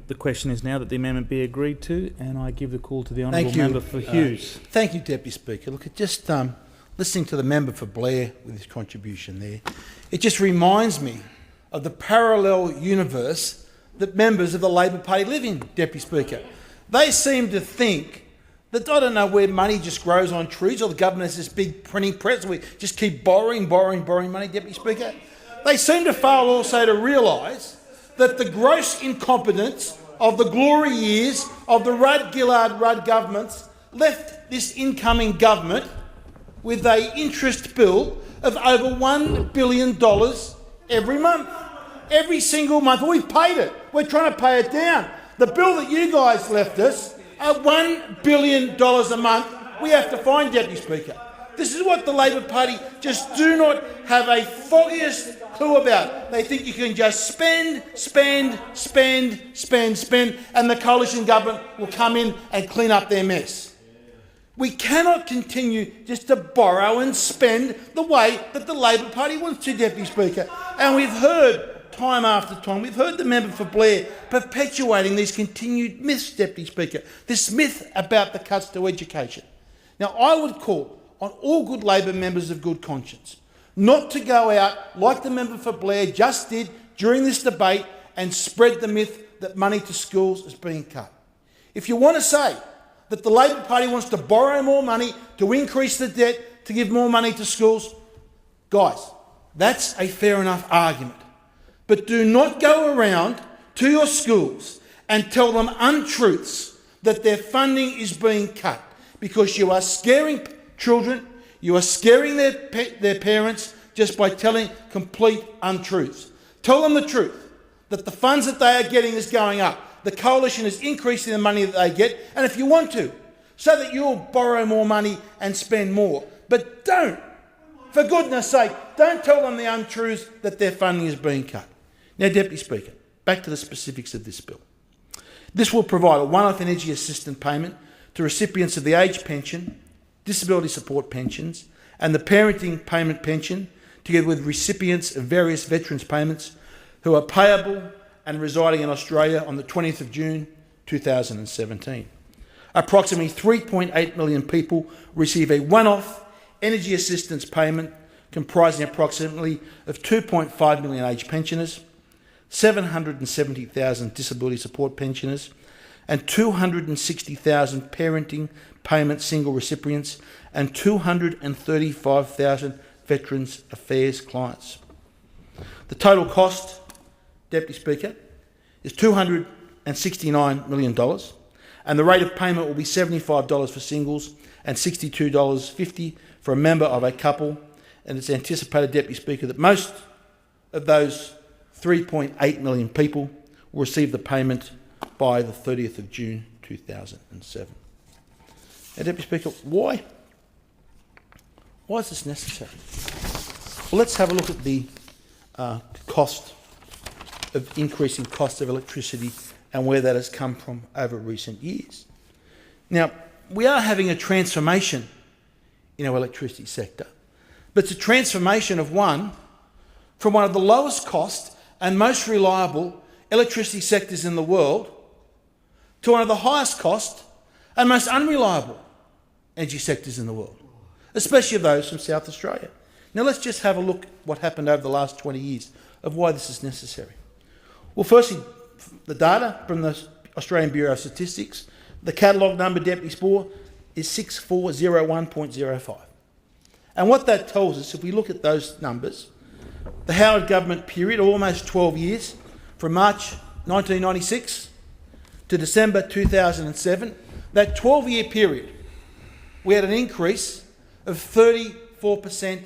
the question is now that the amendment be agreed to, and I give the call to the honourable member for Hughes. Thank you, Deputy Speaker. Look, just listening to the member for Blair with his contribution there, it just reminds me of the parallel universe that members of the Labor Party live in, Deputy Speaker. They seem to think that, I don't know, where money just grows on trees, or the government has this big printing press and we just keep borrowing money, Deputy Speaker. They seem to fail also to realise that the gross incompetence of the glory years of the Rudd-Gillard-Rudd governments left this incoming government with an interest bill of over $1 billion every month. Every single month. We've paid it. We're trying to pay it down. The bill that you guys left us, at $1 billion a month, we have to find, Deputy Speaker. This is what the Labor Party just do not have a foggiest clue about. They think you can just spend, and the coalition government will come in and clean up their mess. We cannot continue just to borrow and spend the way that the Labor Party wants to, Deputy Speaker. And we've heard time after time, we've heard the member for Blair perpetuating these continued myths, Deputy Speaker, this myth about the cuts to education. Now, I would call on all good Labor members of good conscience not to go out like the member for Blair just did during this debate and spread the myth that money to schools is being cut. If you want to say that the Labor Party wants to borrow more money, to increase the debt, to give more money to schools, guys, that's a fair enough argument. But do not go around to your schools and tell them untruths that their funding is being cut, because you are scaring children, you are scaring their parents just by telling complete untruths. Tell them the truth, that the funds that they are getting is going up. The coalition is increasing the money that they get, and if you want to, so that you'll borrow more money and spend more. But don't, for goodness sake, don't tell them the untruths that their funding is being cut. Now, Deputy Speaker, back to the specifics of this bill. This will provide a one-off energy assistance payment to recipients of the age pension, disability support pensions, and the parenting payment pension, together with recipients of various veterans payments who are payable and residing in Australia on the 20th of June 2017. Approximately 3.8 million people receive a one-off energy assistance payment comprising approximately of 2.5 million age pensioners, 770,000 disability support pensioners, and 260,000 parenting payment single recipients, and 235,000 Veterans Affairs clients. The total cost, Deputy Speaker, is $269 million, and the rate of payment will be $75 for singles and $62.50 for a member of a couple, and it's anticipated, Deputy Speaker, that most of those 3.8 million people will receive the payment by the 30th of June 2007. Now, Deputy Speaker, why is this necessary? Well, let's have a look at the cost of increasing cost of electricity and where that has come from over recent years. Now, we are having a transformation in our electricity sector, but it's a transformation of from one of the lowest cost and most reliable electricity sectors in the world to one of the highest cost and most unreliable energy sectors in the world, especially of those from South Australia. Now, let's just have a look at what happened over the last 20 years of why this is necessary. Well, firstly, the data from the Australian Bureau of Statistics, the catalogue number, Deputy Speaker, is 6401.05. And what that tells us, if we look at those numbers, the Howard government period, almost 12 years, from March 1996 to December 2007, that 12-year period, we had an increase of 34%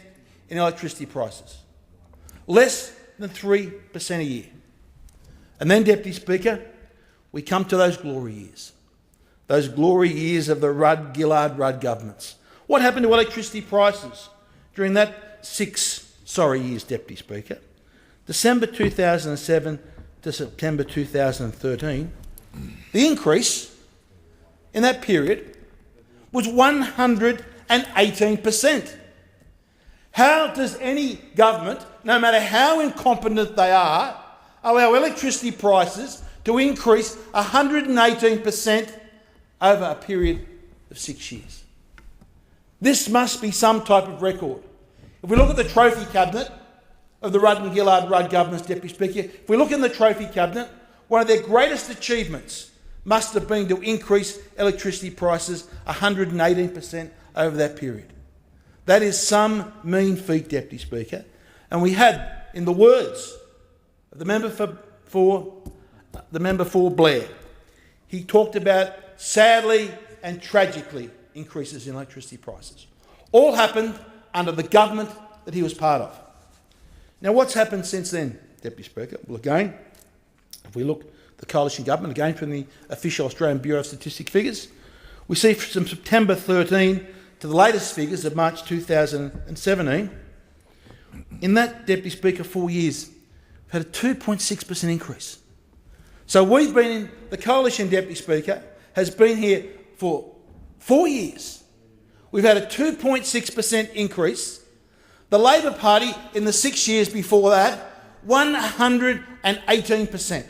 in electricity prices, less than 3% a year. And then, Deputy Speaker, we come to those glory years of the Rudd-Gillard-Rudd governments. What happened to electricity prices during that 6 years, Deputy Speaker? December 2007 to September 2013, the increase in that period was 118%. How does any government, no matter how incompetent they are, allow electricity prices to increase 118% over a period of 6 years. This must be some type of record. If we look at the trophy cabinet of the Rudd-Gillard-Rudd government's Deputy Speaker, if we look in the trophy cabinet, one of their greatest achievements must have been to increase electricity prices 118% over that period. That is some mean feat, Deputy Speaker. And we had, in the words of the member for Blair, he talked about sadly and tragically increases in electricity prices. All happened under the government that he was part of. Now, what's happened since then, Deputy Speaker? Well, again, if we look at the coalition government, again from the official Australian Bureau of Statistics figures, we see from September 13 to the latest figures of March 2017, in that, Deputy Speaker, 4 years, we've had a 2.6% increase. So we've been in, the coalition, Deputy Speaker, has been here for 4 years. We've had a 2.6% increase. The Labor Party, in the 6 years before that, 118%.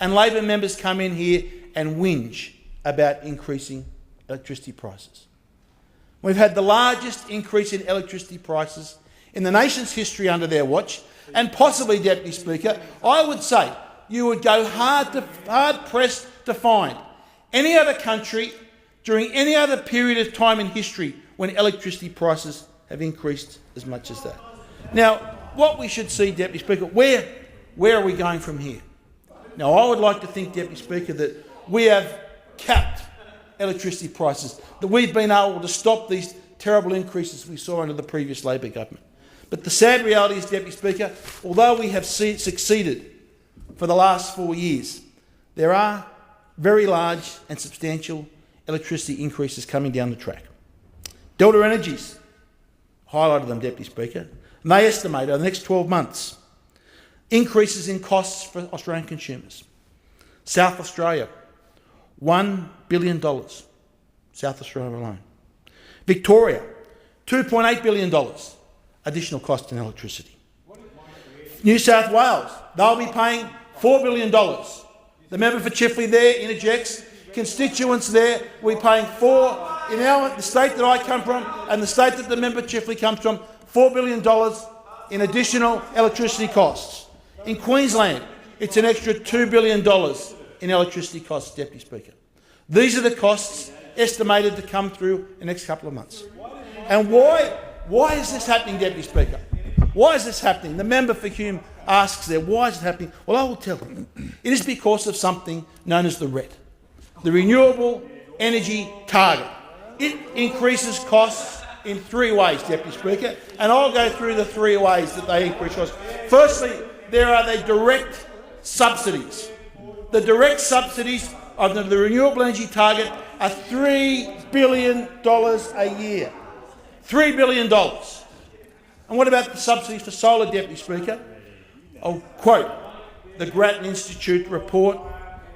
And Labor members come in here and whinge about increasing electricity prices. We've had the largest increase in electricity prices in the nation's history under their watch, and possibly, Deputy Speaker, I would say you would go hard-pressed to find any other country during any other period of time in history when electricity prices have increased as much as that. Now, what we should see, Deputy Speaker, where are we going from here? Now, I would like to think, Deputy Speaker, that we have capped electricity prices, that we've been able to stop these terrible increases we saw under the previous Labor government. But the sad reality is, Deputy Speaker, although we have succeeded for the last 4 years, there are very large and substantial electricity increases coming down the track. Delta Energies highlighted them, Deputy Speaker, and they estimate over the next 12 months increases in costs for Australian consumers. South Australia, $1 billion, South Australia alone. Victoria, $2.8 billion additional cost in electricity. New South Wales, they'll be paying $4 billion. The member for Chifley there interjects, constituents there, we're paying in the state that I come from and the state that the member Chifley comes from, $4 billion in additional electricity costs. In Queensland, it's an extra $2 billion in electricity costs, Deputy Speaker. These are the costs estimated to come through in the next couple of months. And why is this happening, Deputy Speaker? Why is this happening? The member for Hume asks there, why is it happening? Well, I will tell him. It is because of something known as the RET, the Renewable Energy Target. It increases costs in 3 ways, Deputy Speaker, and I'll go through the 3 ways that they increase costs. Firstly, there are the direct subsidies. The direct subsidies of the Renewable Energy Target are $3 billion a year. $3 billion. And what about the subsidies for solar, Deputy Speaker? I'll quote the Grattan Institute report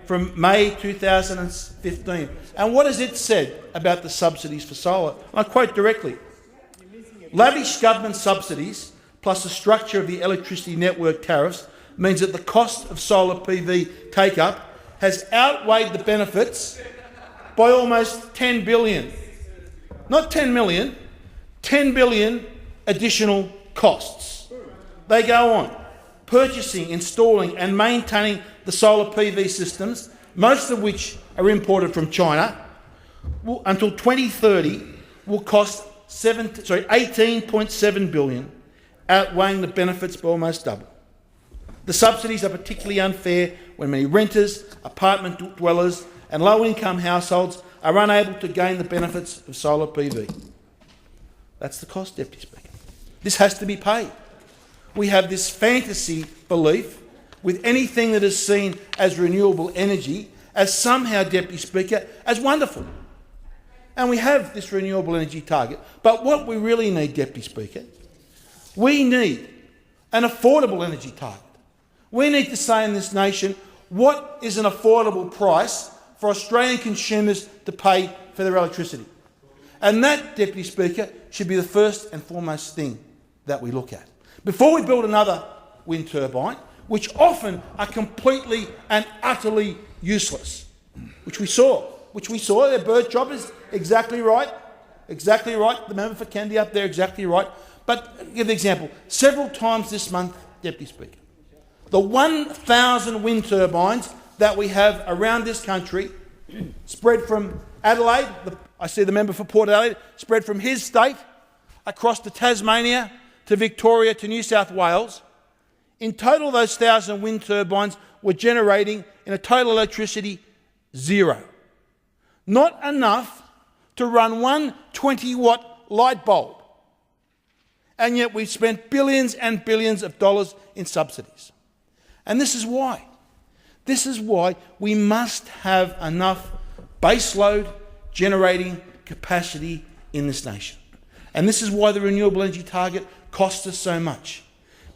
from May 2015. And what has it said about the subsidies for solar? I quote directly. Lavish government subsidies plus the structure of the electricity network tariffs means that the cost of solar PV take-up has outweighed the benefits by almost $10 billion. Not 10 million, 10 billion additional costs. They go on. Purchasing, installing and maintaining the solar PV systems, most of which are imported from China, until 2030 will cost $18.7 billion, outweighing the benefits by almost double. The subsidies are particularly unfair when many renters, apartment dwellers and low-income households are unable to gain the benefits of solar PV. That's the cost, Deputy Speaker. This has to be paid. We have this fantasy belief with anything that is seen as renewable energy as somehow, Deputy Speaker, as wonderful. And we have this renewable energy target. But what we really need, Deputy Speaker, we need an affordable energy target. We need to say in this nation what is an affordable price for Australian consumers to pay for their electricity. And that, Deputy Speaker, should be the first and foremost thing that we look at. Before we build another wind turbine, which often are completely and utterly useless, which we saw. Their bird choppers, exactly right. Exactly right. The member for Candy up there, exactly right. But I'll give the example. Several times this month, Deputy Speaker, the 1,000 wind turbines that we have around this country, spread from Adelaide, I see the member for Port Adelaide, spread from his state across to Tasmania, to Victoria, to New South Wales. In total, those 1,000 wind turbines were generating, in a total electricity, 0. Not enough to run one 20-watt light bulb. And yet we've spent billions and billions of dollars in subsidies. And this is why. This is why we must have enough baseload generating capacity in this nation. And this is why the renewable energy target costs us so much.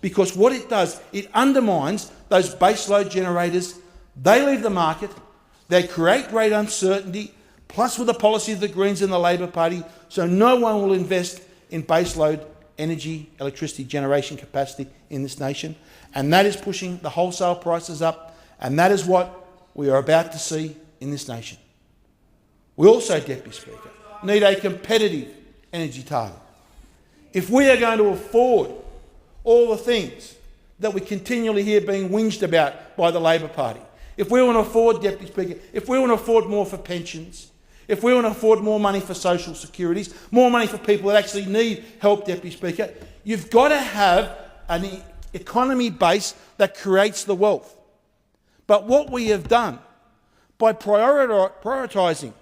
Because what it does, it undermines those baseload generators. They leave the market, they create great uncertainty, plus with the policy of the Greens and the Labor Party, so no one will invest in baseload energy, electricity generation capacity in this nation. And that is pushing the wholesale prices up, and that is what we are about to see in this nation. We also, Deputy Speaker, need a competitive energy target. If we are going to afford all the things that we continually hear being whinged about by the Labor Party, if we want to afford, Deputy Speaker, if we want to afford more for pensions, if we want to afford more money for social securities, more money for people that actually need help, Deputy Speaker, you've got to have an economy base that creates the wealth. But what we have done by prioritising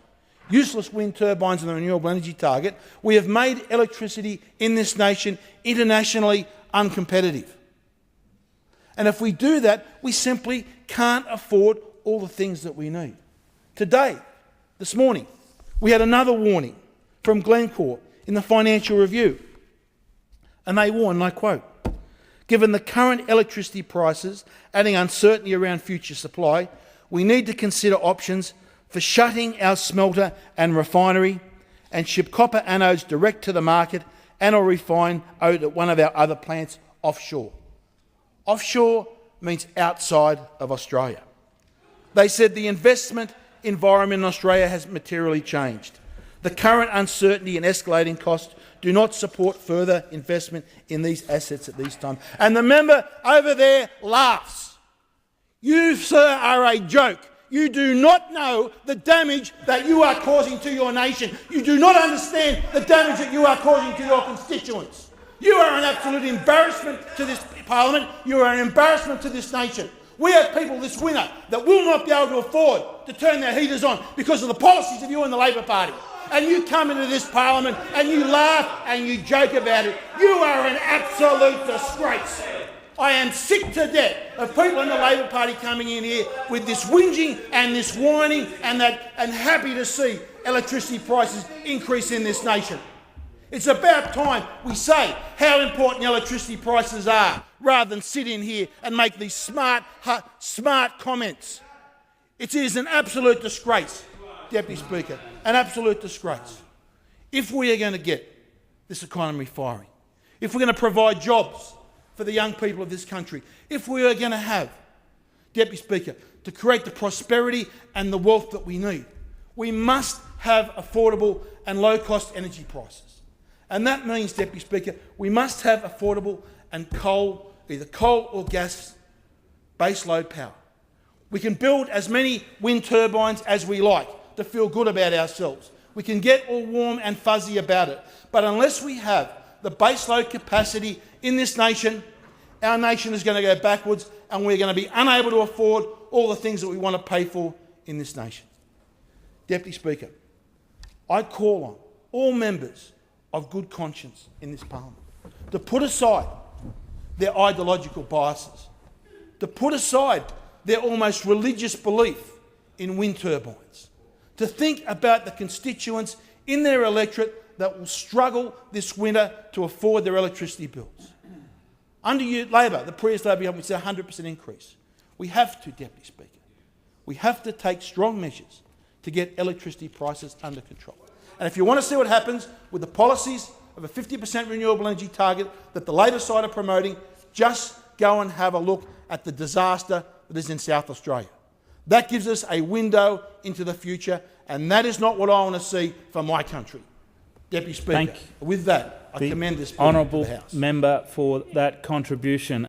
useless wind turbines and the renewable energy target, we have made electricity in this nation internationally uncompetitive. And if we do that, we simply can't afford all the things that we need. Today, this morning, we had another warning from Glencore in the Financial Review. And they warn, and I quote, "Given the current electricity prices adding uncertainty around future supply, we need to consider options for shutting our smelter and refinery and ship copper anodes direct to the market and or refine out at one of our other plants offshore." Offshore means outside of Australia. They said the investment environment in Australia has materially changed. The current uncertainty and escalating costs do not support further investment in these assets at this time. And the member over there laughs. You, sir, are a joke. You do not know the damage that you are causing to your nation. You do not understand the damage that you are causing to your constituents. You are an absolute embarrassment to this Parliament. You are an embarrassment to this nation. We have people this winter that will not be able to afford to turn their heaters on because of the policies of you and the Labor Party. And you come into this Parliament and you laugh and you joke about it. You are an absolute disgrace. I am sick to death of people in the Labor Party coming in here with this whinging and this whining and happy to see electricity prices increase in this nation. It's about time we say how important electricity prices are rather than sit in here and make these smart comments. It is an absolute disgrace, Deputy Speaker, an absolute disgrace. If we are going to get this economy firing, if we're going to provide jobs for the young people of this country, if we are going to have, Deputy Speaker, to create the prosperity and the wealth that we need, we must have affordable and low-cost energy prices. And that means, Deputy Speaker, we must have affordable and either coal or gas baseload power. We can build as many wind turbines as we like to feel good about ourselves. We can get all warm and fuzzy about it. But unless we have the baseload capacity in this nation, our nation is going to go backwards and we're going to be unable to afford all the things that we want to pay for in this nation. Deputy Speaker, I call on all members of good conscience in this Parliament to put aside their ideological biases, to put aside their almost religious belief in wind turbines, to think about the constituents in their electorate that will struggle this winter to afford their electricity bills. Under Labor, the previous Labor government said 100% increase. We have to, Deputy Speaker, we have to take strong measures to get electricity prices under control. And if you want to see what happens with the policies of a 50% renewable energy target that the Labor side are promoting, just go and have a look at the disaster that is in South Australia. That gives us a window into the future, and that is not what I want to see for my country. Deputy Speaker, with that, I commend this bill to Honourable the House. Member for that contribution.